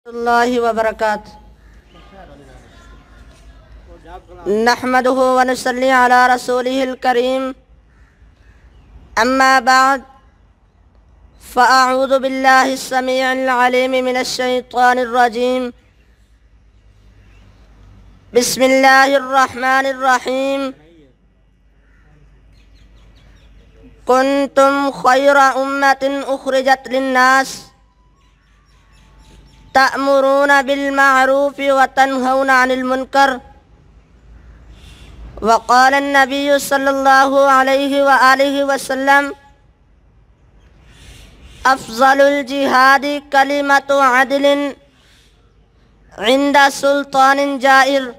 اللہ وبرکاتہ نحمده ونصلی علی رسوله الکریم اما بعد فاعوذ باللہ السمیع العلیم من الشیطان الرجیم بسم اللہ الرحمن الرحیم کنتم خیر امت اخرجت للناس تأمرون بالمعروف وتنهون عن المنکر وقال النبي صلى الله عليه وآله وسلم افضل الجهاد کلمۃ عدل عند سلطان جائر۔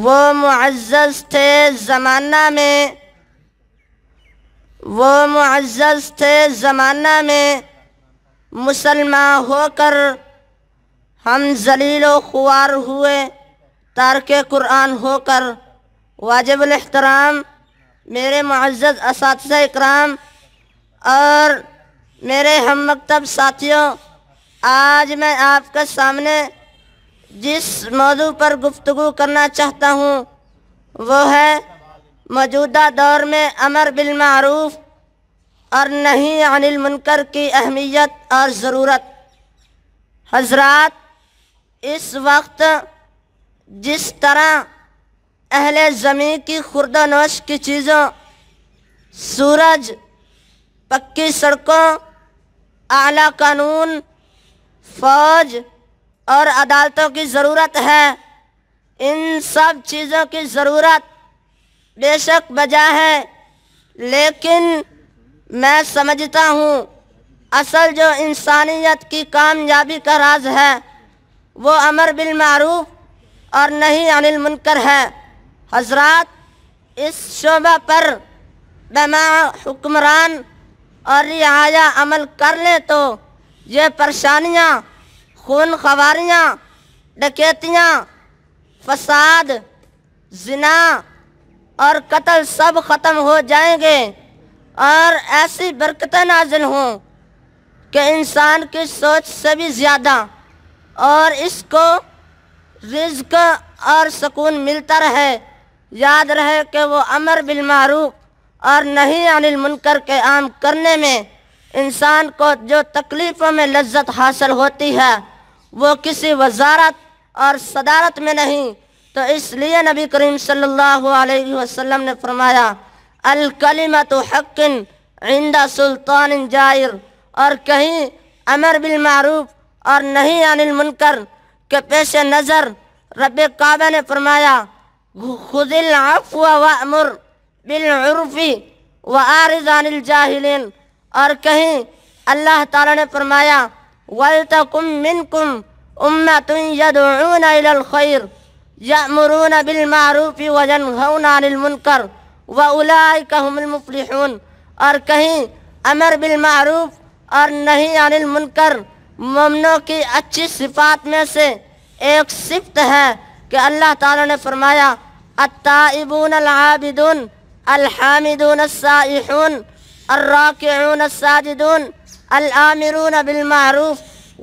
وہ معزز تھے زمانہ میں مسلمان ہو کر ہم ذلیل و خوار ہوئے، تارک قرآن ہو کر۔ واجب الاحترام میرے معزز اساتذہ اکرام اور میرے ہم مکتب ساتھیوں، آج میں آپ کے سامنے جس موضوع پر گفتگو کرنا چاہتا ہوں وہ ہے موجودہ دور میں امر بالمعروف اور نہی عن المنکر کی اہمیت اور ضرورت۔ حضرات، اس وقت جس طرح اہل زمین کی خورد و نوش کی چیزوں، سورج، پکی سڑکوں، اعلیٰ قانون، فوج اور عدالتوں کی ضرورت ہے، ان سب چیزوں کی ضرورت بے شک بجا ہے، لیکن میں سمجھتا ہوں اصل جو انسانیت کی کامیابی کا راز ہے وہ امر بالمعروف اور نہی عن المنکر ہے۔ حضرات، اس شعبہ پر بما حکمران اور رعایا عمل کر لیں تو یہ پریشانیاں، خون خواریاں، ڈکیتیاں، فساد، زنا اور قتل سب ختم ہو جائیں گے اور ایسی برکتیں نازل ہوں کہ انسان کی سوچ سے بھی زیادہ اور اس کو رزق اور سکون ملتا رہے۔ یاد رہے کہ وہ امر بالمعروف اور نہی عن المنکر کے عام کرنے میں انسان کو جو تکلیفوں میں لذت حاصل ہوتی ہے وہ کسی وزارت اور صدارت میں نہیں۔ تو اس لیے نبی کریم صلی اللہ علیہ وسلم نے فرمایا الکلمۃ حق عند سلطان جائر، اور کہیں امر بالمعروف اور نہی عن المنکر کے پیش نظر رب کعبہ نے فرمایا خذ العفو وامر بالعرف واعرض عن الجاہلین، اور کہیں اللہ تعالیٰ نے فرمایا وَلْتَكُن مِّنكُمْ أُمَّةٌ يَدْعُونَ إِلَى الْخَيْرِ يَأْمُرُونَ بِالْمَعْرُوفِ وَيَنْهَوْنَ عَنِ الْمُنكَرِ وَأُولَئِكَ هُمُ الْمُفْلِحُونَ، اور کہیں امر بالمعروف اور نہی عن المنکر مومنوں کی اچھی صفات میں سے ایک صفت ہے کہ اللہ تعالیٰ نے فرمایا التائبون العابدون الحامدون السائحون الراکعون الساجدون الآمرون بالمعروف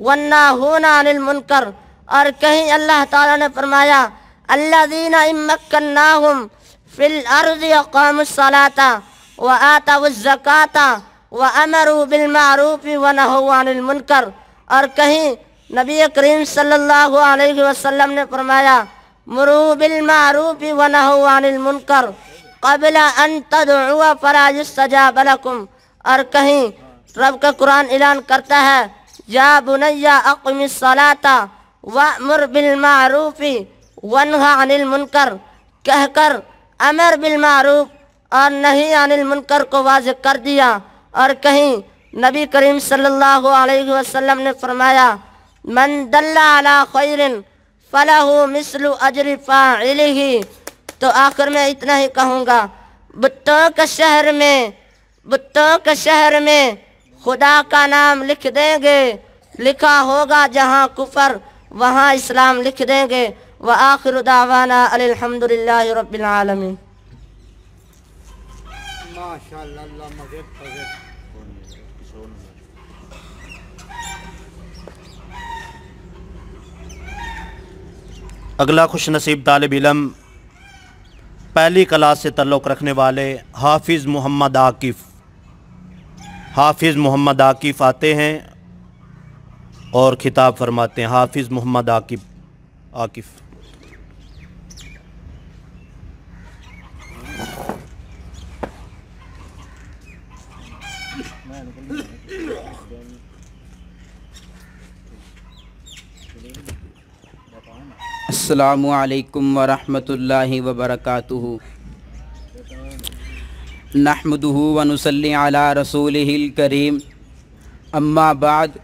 والناہون عن المنکر، اور کہیں اللہ تعالیٰ نے فرمایا الذین ان مکناہم فی الارض اقاموا الصلاة وآتوا الزکاة وامروا بالمعروف ونہوا عن المنکر، اور کہیں نبی کریم صلی اللہ علیہ وسلم نے فرمایا مروا بالمعروف ونہوا عن المنکر قبل ان تدعوا فلا یستجاب لکم، اور کہیں رب کا قرآن اعلان کرتا ہے یا بنی اقم الصلاة وامر بالمعروف ونہ عن المنکر، کہہ کر امر بالمعروف اور نہی عن المنکر کو واضح کر دیا۔ اور کہیں نبی کریم صلی اللہ علیہ وسلم نے فرمایا من دل علی خیر فلہ مثل اجر فاعلہ۔ تو آخر میں اتنا ہی کہوں گا، بتوں کے شہر میں خدا کا نام لکھ دیں گے، لکھا ہوگا جہاں کفر وہاں اسلام لکھ دیں گے۔ وآخر دعوانا الحمدللہ رب العالمین۔ ماشاءاللہ، اللہ مغفرت اگلا خوش نصیب طالب علم پہلی کلاس سے تعلق رکھنے والے حافظ محمد عاکف آتے ہیں اور خطاب فرماتے ہیں۔ حافظ محمد عاکف۔ السلام علیکم ورحمۃ اللہ وبرکاتہ۔ نحمدہ ونصلی علی رسولہ الکریم، اما بعد،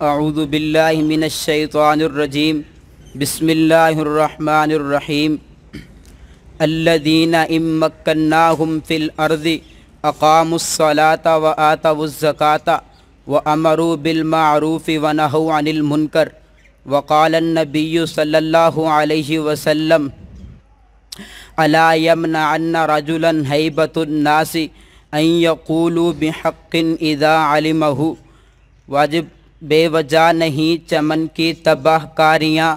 اعوذ باللہ من الشیطان الرجیم، بسم اللہ الرحمن الرحیم۔ الذین ان مکناہم فی الارض اقاموا الصلاة وآتوا الزکاة وامروا بالمعروف ونہوا عن المنکر، وقال النبی صلی اللہ علیہ وسلم الا یمنعن رجلا ہیبۃ الناس ان یقولوا بحق اذا علمہ۔ واجب بے وجہ نہیں چمن کی تباہ کاریاں،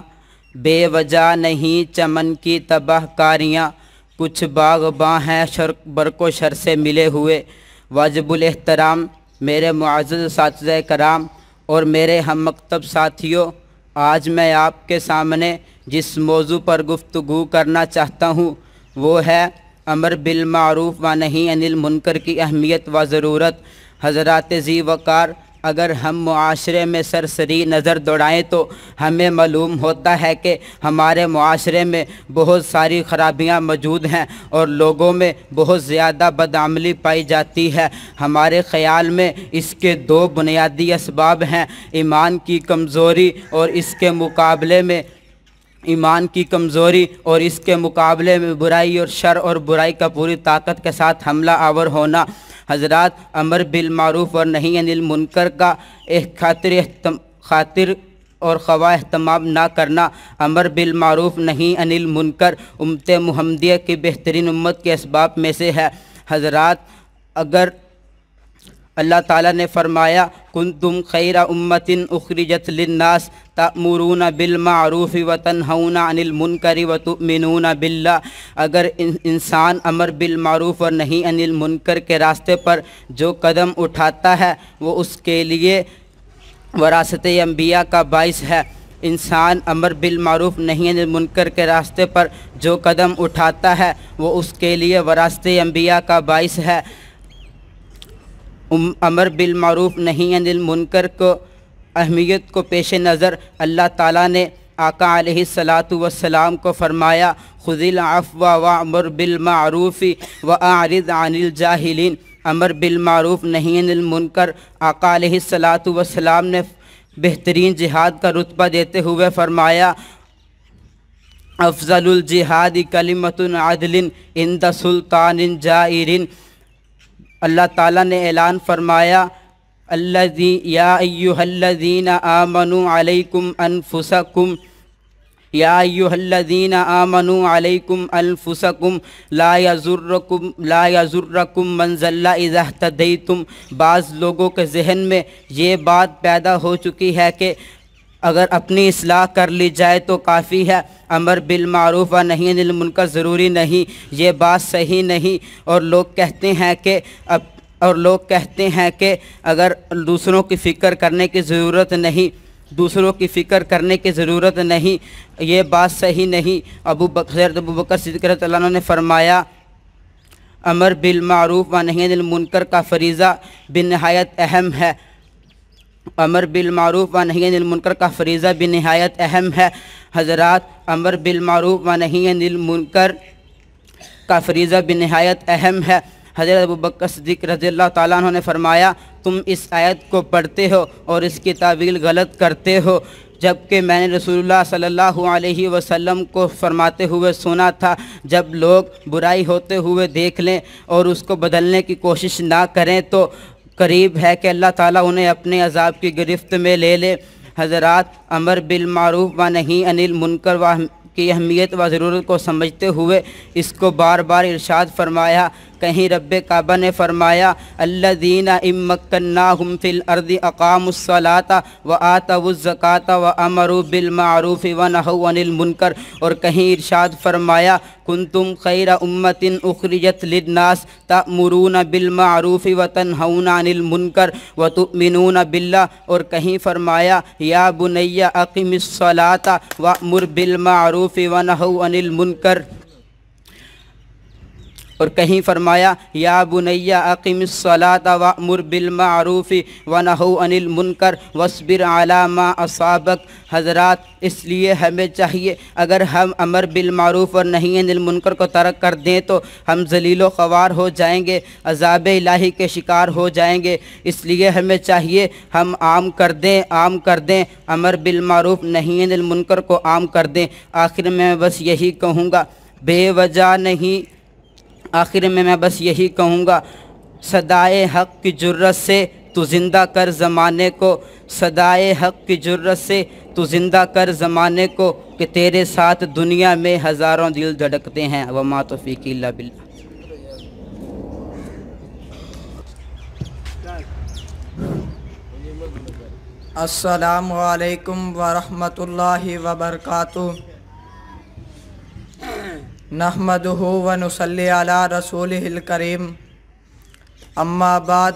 بے وجہ نہیں چمن کی تباہ کاریاں، کچھ باغباں ہیں برق و شر سے ملے ہوئے۔ واجب الاحترام میرے معزز اساتذہ کرام اور میرے ہم مکتب ساتھیوں، آج میں آپ کے سامنے جس موضوع پر گفتگو کرنا چاہتا ہوں وہ ہے امر بالمعروف و نہی عن المنکر کی اہمیت و ضرورت۔ حضرات ذی وقار، اگر ہم معاشرے میں سرسری نظر دوڑائیں تو ہمیں معلوم ہوتا ہے کہ ہمارے معاشرے میں بہت ساری خرابیاں موجود ہیں اور لوگوں میں بہت زیادہ بدعملی پائی جاتی ہے۔ ہمارے خیال میں اس کے دو بنیادی اسباب ہیں، ایمان کی کمزوری اور اس کے مقابلے میں برائی اور شر اور برائی کا پوری طاقت کے ساتھ حملہ آور ہونا۔ حضرات، امر بالمعروف اور نہی عن المنکر کا خاطر اور خواہ اہتمام نہ کرنا، امر بالمعروف نہی عن المنکر امت محمدیہ کی بہترین امت کے اسباب میں سے ہے۔ حضرات، اگر اللہ تعالیٰ نے فرمایا کنتم خیر امت اخرجت للناس تأمرون بالمعروف وتنہون عن المنکر وتؤمنون باللہ، اگر انسان امر بالمعروف اور نہی عن المنکر کے راستے پر جو قدم اٹھاتا ہے وہ اس کے لیے وراثت انبیاء کا باعث ہے۔ انسان امر بالمعروف نہی عن المنکر کے راستے پر جو قدم اٹھاتا ہے وہ اس کے لیے وراثت انبیاء کا باعث ہے۔ امر بالمعروف نہی عن المنکر کو اہمیت کو پیش نظر اللہ تعالیٰ نے آقا علیہ السلام کو فرمایا خذ العفو وامر بالمعروف واعرض عن الجاہلین۔ امر بالمعروف نہی عن المنکر آقا علیہ السلام نے بہترین جہاد کا رتبہ دیتے ہوئے فرمایا افضل الجہاد کلمۃ عدل عند سلطان جائر۔ اللہ تعالیٰ نے اعلان فرمایا یا ایہا الذین آمنوا علیکم انفسکم یا ایہا الذین آمنوا علیکم انفسکم لا یضرکم من ضل اذا اہتدیتم۔ بعض لوگوں کے ذہن میں یہ بات پیدا ہو چکی ہے کہ اگر اپنی اصلاح کر لی جائے تو کافی ہے، امر بالمعروف و نہی عن المنکر ضروری نہیں۔ یہ بات صحیح نہیں، اور لوگ کہتے ہیں کہ اگر دوسروں کی فکر کرنے کی ضرورت نہیں، یہ بات صحیح نہیں۔ حضرت ابوبکر صدیق رضی اللہ عنہ نے فرمایا امر بالمعروف و نہی عن المنکر کا فریضہ بنہایت اہم ہے۔ امر بالمعروف و نہی عن المنکر کا فریضہ بنہایت اہم ہے۔ حضرات، امر بالمعروف و نہی عن المنکر کا فریضہ بنہایت اہم ہے۔ حضرت ابوبکر صدیق رضی اللہ تعالیٰ عنہ نے فرمایا تم اس آیت کو پڑھتے ہو اور اس کی تعویل غلط کرتے ہو، جبکہ میں نے رسول اللہ صلی اللہ علیہ وسلم کو فرماتے ہوئے سنا تھا جب لوگ برائی ہوتے ہوئے دیکھ لیں اور اس کو بدلنے کی کوشش نہ کریں تو قریب ہے کہ اللہ تعالیٰ انہیں اپنے عذاب کی گرفت میں لے لے۔ حضرات، امر بالمعروف و نہی عن المنکر کی اہمیت و ضرورت کو سمجھتے ہوئے اس کو بار بار ارشاد فرمایا کہیں رب کعبہ نے فرمایا الذین ان مکناہم فی الارض اقاموا الصلاۃ وآتوا الزکاۃ وامروا بالمعروف ونہوا عن المنکر، اور کہیں ارشاد فرمایا کنتم خیر امۃ اخرجت للناس تأمرون بالمعروف وتنہون عن المنکر وتؤمنون باللہ، اور کہیں فرمایا یا بنی اقم الصلاۃ وامر بالمعروف ونہوا عن المنکر، اور کہیں فرمایا یا بنی اقم الصلاۃ وامر بالمعروف ونہوا عن المنکر واصبر علی ما اصابک۔ حضرات، اس لیے ہمیں چاہیے اگر ہم امر بالمعروف اور نہی عن المنکر کو ترک کر دیں تو ہم ذلیل و خوار ہو جائیں گے، عذاب الہی کے شکار ہو جائیں گے۔ اس لیے ہمیں چاہیے ہم عام کر دیں امر بالمعروف نہی عن المنکر کو عام کر دیں۔ آخر میں میں بس یہی کہوں گا، صدائے حق کی جرت سے تو زندہ کر زمانے کو، صدائے حق کی جرت سے تو زندہ کر زمانے کو، کہ تیرے ساتھ دنیا میں ہزاروں دل دھڑکتے ہیں، وما توفیقی الا باللہ۔ السلام علیکم ورحمۃ اللہ وبرکاتہ۔ نحمدہ ونصلی علی رسولہ الکریم، اما بعد،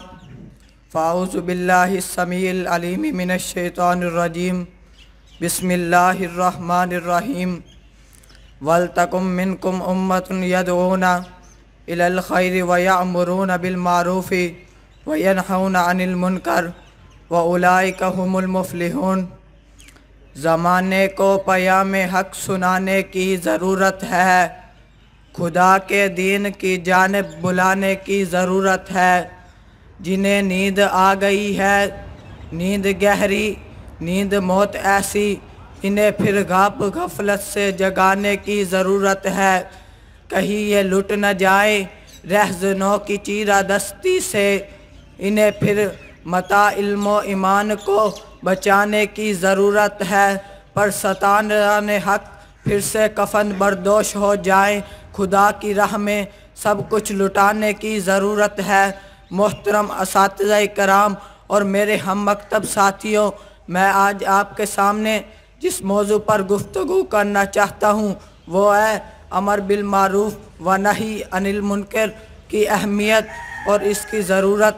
فاعوذ باللہ السمیع العلیم من الشیطان الرجیم، بسم اللہ الرحمن الرحیم۔ وَلْتَكُن مِّنكُمْ أُمَّةٌ يَدْعُونَ إِلَى الْخَيْرِ وَيَأْمُرُونَ بِالْمَعْرُوفِ وَيَنْهَوْنَ عَنِ الْمُنكَرِ وَأُولَئِكَ هُمُ الْمُفْلِحُونَ۔ زمانے کو پیام حق سنانے کی ضرورت ہے، خدا کے دین کی جانب بلانے کی ضرورت ہے۔ جنہیں نیند آ گئی ہے، نیند گہری، نیند موت ایسی، انہیں پھر غفلت سے جگانے کی ضرورت ہے۔ کہیں یہ لٹ نہ جائیں رہزنوں کی چیرہ دستی سے، انہیں پھر متاع علم و ایمان کو بچانے کی ضرورت ہے۔ پر ستاران حق پھر سے کفن بردوش ہو جائیں، خدا کی راہ میں سب کچھ لٹانے کی ضرورت ہے۔ محترم اساتذہ کرام اور میرے ہم مکتب ساتھیوں، میں آج آپ کے سامنے جس موضوع پر گفتگو کرنا چاہتا ہوں وہ ہے امر بالمعروف و نہی عن المنکر کی اہمیت اور اس کی ضرورت۔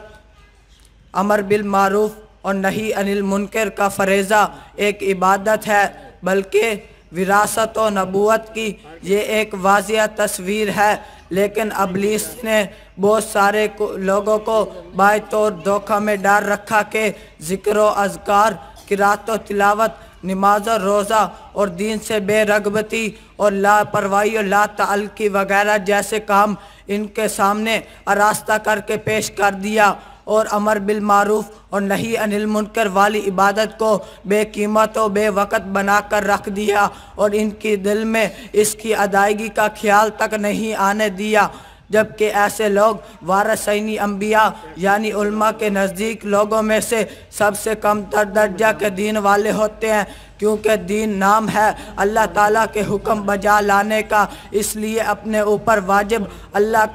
امر بالمعروف اور نہی عن المنکر کا فریضہ ایک عبادت ہے، بلکہ وراثت و نبوت کی یہ ایک واضح تصویر ہے، لیکن ابلیس نے بہت سارے لوگوں کو بائے طور دھوکہ میں ڈال رکھا کہ ذکر و اذکار، قرات و تلاوت، نماز و روزہ اور دین سے بے رغبتی اور لاپرواہی اور لا تعلقی وغیرہ جیسے کام ان کے سامنے آراستہ کر کے پیش کر دیا، اور امر بالمعروف اور نہی عن المنکر والی عبادت کو بے قیمت و بے وقت بنا کر رکھ دیا، اور ان کی دل میں اس کی ادائیگی کا خیال تک نہیں آنے دیا۔ جبکہ ایسے لوگ وارثین انبیاء یعنی علماء کے نزدیک لوگوں میں سے سب سے کم تر درجہ کے دین والے ہوتے ہیں، کیونکہ دین نام ہے اللہ تعالیٰ کے حکم بجا لانے کا، اس لیے اپنے اوپر واجب اللہ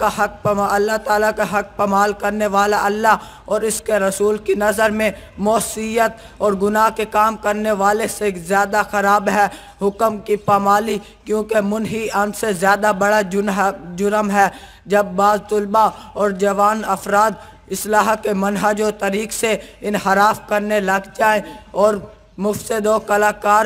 تعالیٰ کا حق پامال کرنے والا اللہ اور اس کے رسول کی نظر میں معصیت اور گناہ کے کام کرنے والے سے زیادہ خراب ہے۔ حکم کی پامالی کیونکہ منہی ان سے زیادہ بڑا جرم ہے۔ جب بعض طلباء اور جوان افراد اصلاح کے منہج و طریق سے انحراف کرنے لگ جائیں اور مفسد و کلاکار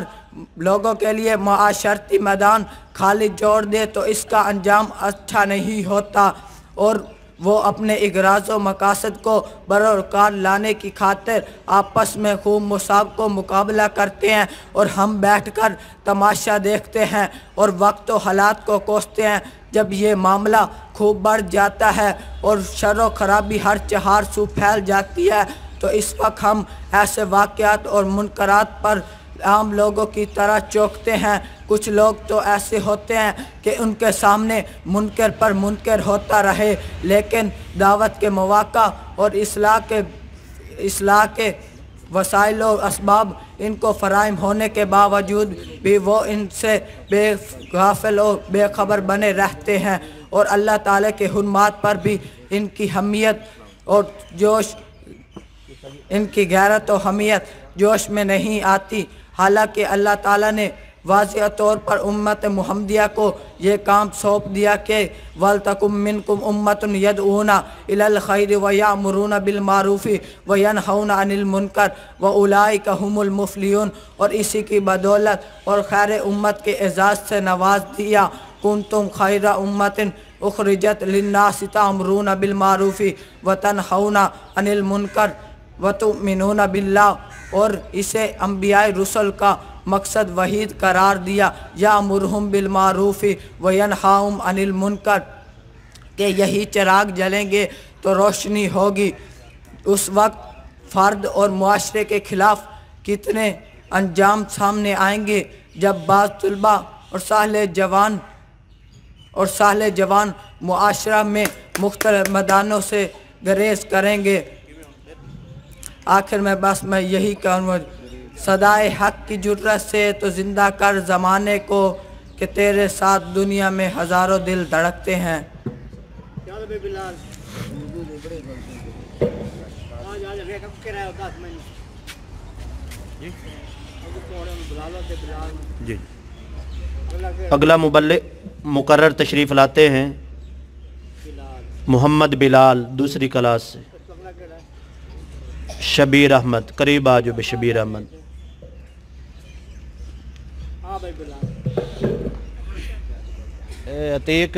لوگوں کے لیے معاشرتی میدان خالی چھوڑ دے تو اس کا انجام اچھا نہیں ہوتا، اور وہ اپنے اغراض و مقاصد کو بروکار لانے کی خاطر آپس میں خوب مسابقہ و مقابلہ کرتے ہیں، اور ہم بیٹھ کر تماشا دیکھتے ہیں اور وقت و حالات کو کوستے ہیں۔ جب یہ معاملہ خوب بڑھ جاتا ہے اور شر و خرابی ہر چہار سو پھیل جاتی ہے تو اس وقت ہم ایسے واقعات اور منکرات پر عام لوگوں کی طرح چونکتے ہیں۔ کچھ لوگ تو ایسے ہوتے ہیں کہ ان کے سامنے منکر پر منکر ہوتا رہے، لیکن دعوت کے مواقع اور اصلاح کے وسائل و اسباب ان کو فراہم ہونے کے باوجود بھی وہ ان سے بے غافل و بے خبر بنے رہتے ہیں، اور اللہ تعالیٰ کے حرمات پر بھی ان کی حمیت اور جوش، ان کی غیرت و حمیت جوش میں نہیں آتی، حالانکہ اللہ تعالیٰ نے واضح طور پر امت محمدیہ کو یہ کام سونپ دیا کہ وَلْتَكُمْ مِنْكُمْ أُمَّةٌ يَدْعُونَ إِلَى الْخَيْرِ وَيَأْمُرُونَ بِالْمَعْرُوفِ وَيَنْهَوْنَ عَنِ الْمُنْكَرِ وَأُولَئِكَ هُمُ الْمُفْلِحُونَ، اور اسی کی بدولت اور خیر امت کے اعزاز سے نواز دیا۔ كُنْتُمْ خَيْرَ أُمَّةٍ أُخْرِجَتْ لِلنَّاسِ تَأْمُرُونَ بِالْمَعْرُوفِ وَتَنْهَوْنَ عَنِ الْمُنْكَرِ وَتُؤْمِنُونَ بِاللَّهِ، اور اسے انبیاء رسل کا مقصد وحید قرار دیا، یامرہم بالمعروف وینہاہم عن المنکر، کہ یہی چراغ جلیں گے تو روشنی ہوگی۔ اس وقت فرد اور معاشرے کے خلاف کتنے انجام سامنے آئیں گے جب بعض طلباء اور ساحل جوان معاشرہ میں مختلف میدانوں سے گریز کریں گے۔ آخر میں بس میں یہی کہوں، صدائے حق کی جرت سے تو زندہ کر زمانے کو، کہ تیرے ساتھ دنیا میں ہزاروں دل دھڑکتے ہیں۔ جی اگلا مبلغ مقرر تشریف لاتے ہیں محمد بلال دوسری کلاس سے، شبیر احمد، قریب آجو بے شبیر احمد۔ عتیق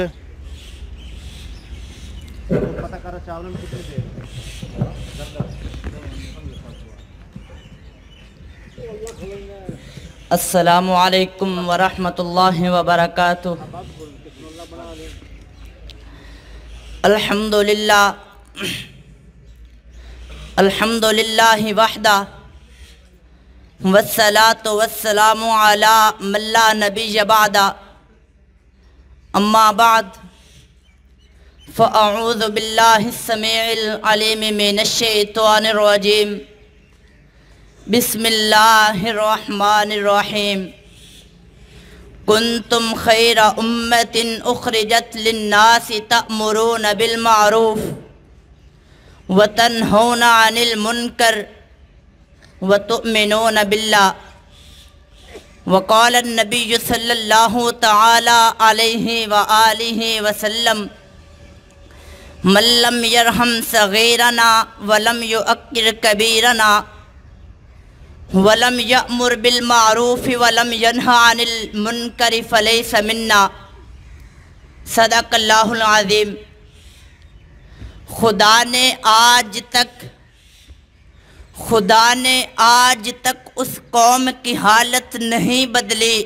السلام علیکم ورحمۃ اللہ وبرکاتہ۔ الحمدللہ وحدہ والصلاة والسلام علی من لا نبی بعدہ، اما بعد فاعوذ باللہ السمیع العلیم من الشیطان الرجیم، بسم اللہ الرحمن الرحیم۔ کنتم خیر امت اخرجت للناس تأمرون بالمعروف وتنہون عن المنکر وتؤمنون باللہ، وقال النبی صلی اللہ تعالی علیہ وآلہ وسلم، من لم یرحم صغیرنا ولم یؤکر کبیرنا ولم یأمر بالمعروف ولم ینہ عن المنکر فلیس منا۔ صدق اللہ العظیم۔ خدا نے آج تک اس قوم کی حالت نہیں بدلی،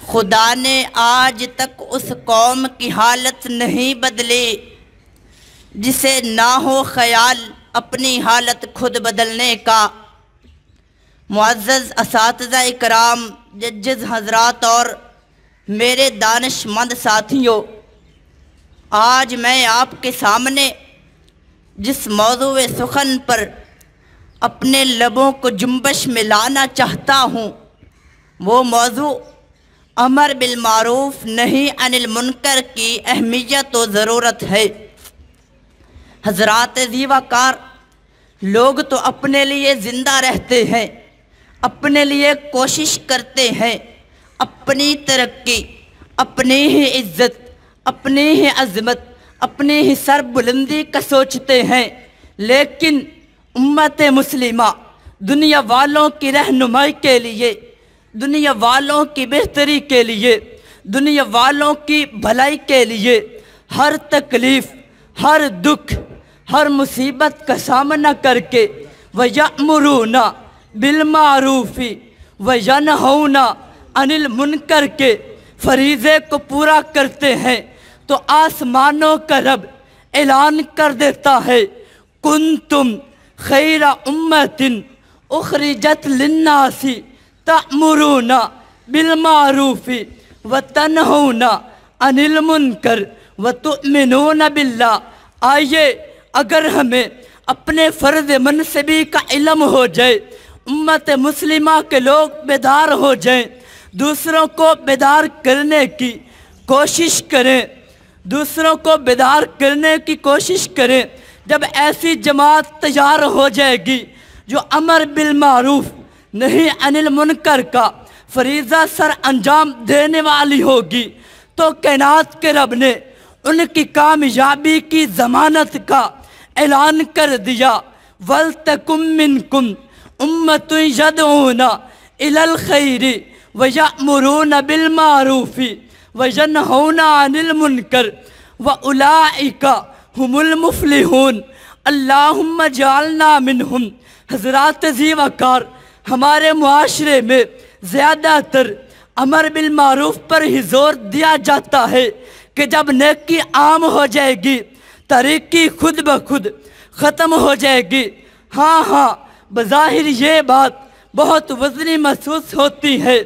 خدا نے آج تک اس قوم کی حالت نہیں بدلی جسے نہ ہو خیال اپنی حالت خود بدلنے کا۔ معزز اساتذہ اکرام، ججز حضرات اور میرے دانش مند ساتھیوں، آج میں آپ کے سامنے جس موضوع سخن پر اپنے لبوں کو جنبش میں لانا چاہتا ہوں وہ موضوع امر بالمعروف نہی عن المنکر کی اہمیت و ضرورت ہے۔ حضرات زیوہ لوگ تو اپنے لیے زندہ رہتے ہیں، اپنے لیے کوشش کرتے ہیں، اپنی ترقی، اپنی ہی عزت، اپنی ہی عظمت، اپنی ہی سر بلندی کا سوچتے ہیں، لیکن امت مسلمہ دنیا والوں کی رہنمائی کے لیے، دنیا والوں کی بہتری کے لیے، دنیا والوں کی بھلائی کے لیے ہر تکلیف، ہر دکھ، ہر مصیبت کا سامنا کر کے وَيَأْمُرُونَ بالمعروف وَيَنْهَوْنَ عَنِ الْمُنْكَرِ کے فریضے کو پورا کرتے ہیں تو آسمانوں کا رب اعلان کر دیتا ہے، کنتم خیر امت اخرجت للناس تأمرون بالمعروف وتنہون عن المنکر وتؤمنون باللہ۔ آئیے اگر ہمیں اپنے فرض منصبی کا علم ہو جائے، امت مسلمہ کے لوگ بیدار ہو جائیں، دوسروں کو بیدار کرنے کی کوشش کریں، دوسروں کو بیدار کرنے کی کوشش کریں۔ جب ایسی جماعت تیار ہو جائے گی جو امر بالمعروف نہی عن المنکر کا فریضہ سر انجام دینے والی ہوگی، تو کائنات کے رب نے ان کی کامیابی کی ضمانت کا اعلان کر دیا۔ وَلْتَكُمْ مِنْكُمْ أُمَّةٌ يَدْعُونَ إِلَى الْخَيْرِ وَيَأْمُرُونَ بِالْمَعْرُوفِ وَيَنْهَوْنَ عَنِ الْمُنْكَرِ وَأُولَئِكَ هُمُ الْمُفْلِحُونَ۔ اللہم جعلنا منہم۔ حضرات ذی وقار، ہمارے معاشرے میں زیادہ تر امر بالمعروف پر ہی زور دیا جاتا ہے کہ جب نیکی عام ہو جائے گی تاریکی خود بخود ختم ہو جائے گی۔ ہاں بظاہر یہ بات بہت وزنی محسوس ہوتی ہے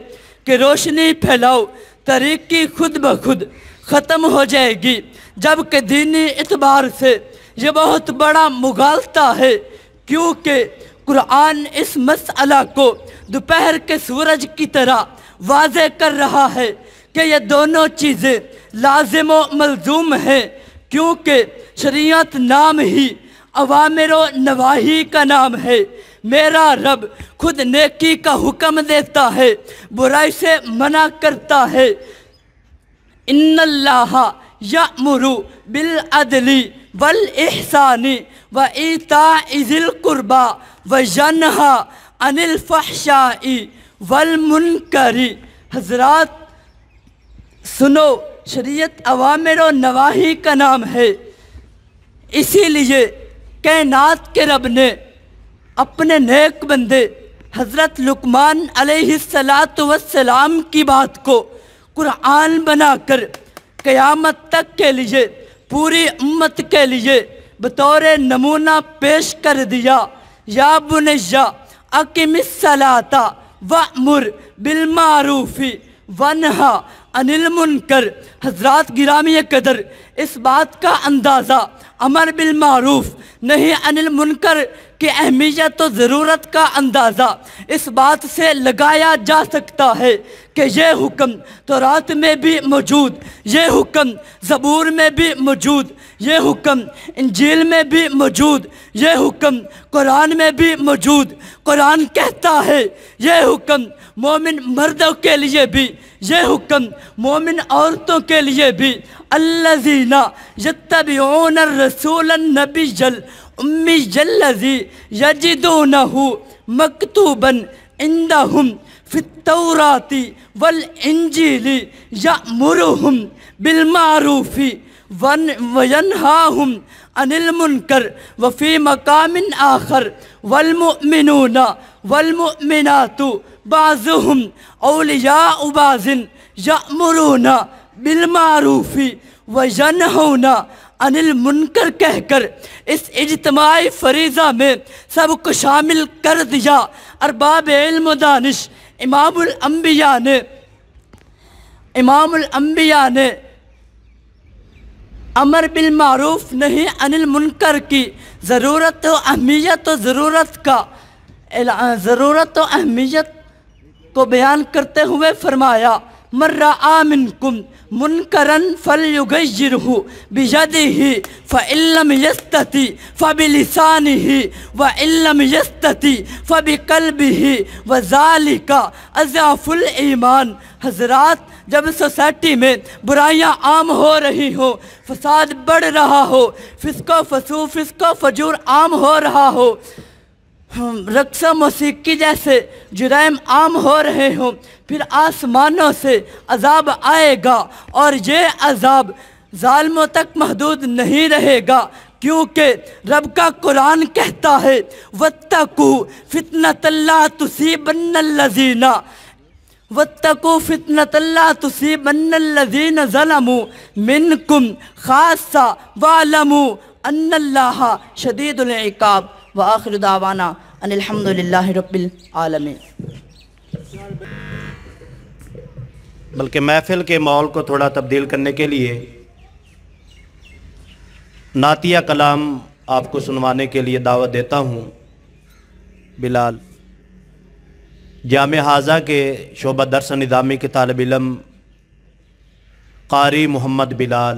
کہ روشنی پھیلاؤ تاریکی خود بخود ختم ہو جائے گی، جبکہ دینی اعتبار سے یہ بہت بڑا مغالطہ ہے، کیونکہ قرآن اس مسئلہ کو دوپہر کے سورج کی طرح واضح کر رہا ہے کہ یہ دونوں چیزیں لازم و ملزوم ہیں، کیونکہ شریعت نام ہی اوامر و نواہی کا نام ہے۔ میرا رب خود نیکی کا حکم دیتا ہے، برائی سے منع کرتا ہے۔ ان اللہ یأمر بالعدل والاحسان وایتاء ذی القربی وینہی عن الفحشاء والمنکر۔ حضرات سنو، شریعت اوامر و نواہی کا نام ہے، اسی لیے کائنات کے رب نے اپنے نیک بندے حضرت لقمان علیہ السلام کی بات کو قرآن بنا کر قیامت تک کے لیے پوری امت کے لیے بطور نمونہ پیش کر دیا۔ یا بنی اقم الصلاۃ وامر بالمعروف وانہی عن المنکر۔ حضرات گرامی قدر، اس بات کا اندازہ امر بالمعروف نہی عن المنکر کی اہمیت و ضرورت کا اندازہ اس بات سے لگایا جا سکتا ہے کہ یہ حکم تورات میں بھی موجود، یہ حکم زبور میں بھی موجود، یہ حکم انجیل میں بھی موجود، یہ حکم قرآن میں بھی موجود۔ قرآن کہتا ہے یہ حکم مومن مردوں کے لیے بھی، یہ حکم مومن عورتوں کے لیے بھی۔ الذین یتبعون الرسول النبی الامی الذی یجدونہ مکتوبا عندہم فی التوراۃ والانجیل یأمرہم بالمعروف وینہاہم عن المنکر وفی مقام آخر والمؤمنون والمؤمنات بعضهم اولیاء بعض یأمرون بالمعروف وینہون عن المنکر کہہ کر اس اجتماعی فریضہ میں سب کو شامل کر دیا۔ ارباب علم و دانش امام الانبیاء نے امر بالمعروف نہی عن المنکر کی ضرورت و اہمیت کو بیان کرتے ہوئے فرمایا، من رأى منکم منکرا فلیغیرہ بیدہ فإن لم یستطع فبلسانہ وإن لم یستطع فبقلبہ وذلک اضعف الایمان۔ حضرات جب سوسائٹی میں برائیاں عام ہو رہی ہوں، فساد بڑھ رہا ہو، فسق و فجور عام ہو رہا ہو، رقص و موسیقی جیسے جرائم عام ہو رہے ہوں، پھر آسمانوں سے عذاب آئے گا، اور یہ عذاب ظالموں تک محدود نہیں رہے گا، کیونکہ رب کا قرآن کہتا ہے وَاتَّقُوا فِتْنَةً لَا تُصِيبَنَّ الَّذِينَ ظَلَمُوا مِنْكُمْ خَاصَّةً وَاعْلَمُوا أَنَّ اللَّهَ شَدِيدُ الْعِقَابِ۔ وآخر دعوانا ان الحمدللہ رب العالمین۔ بلکہ محفل کے ماحول کو تھوڑا تبدیل کرنے کے لیے نعتیہ کلام آپ کو سنوانے کے لیے دعوت دیتا ہوں۔ بلال جامع حاضہ کے شعبہ درس نظامی کے طالب علم قاری محمد بلال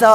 100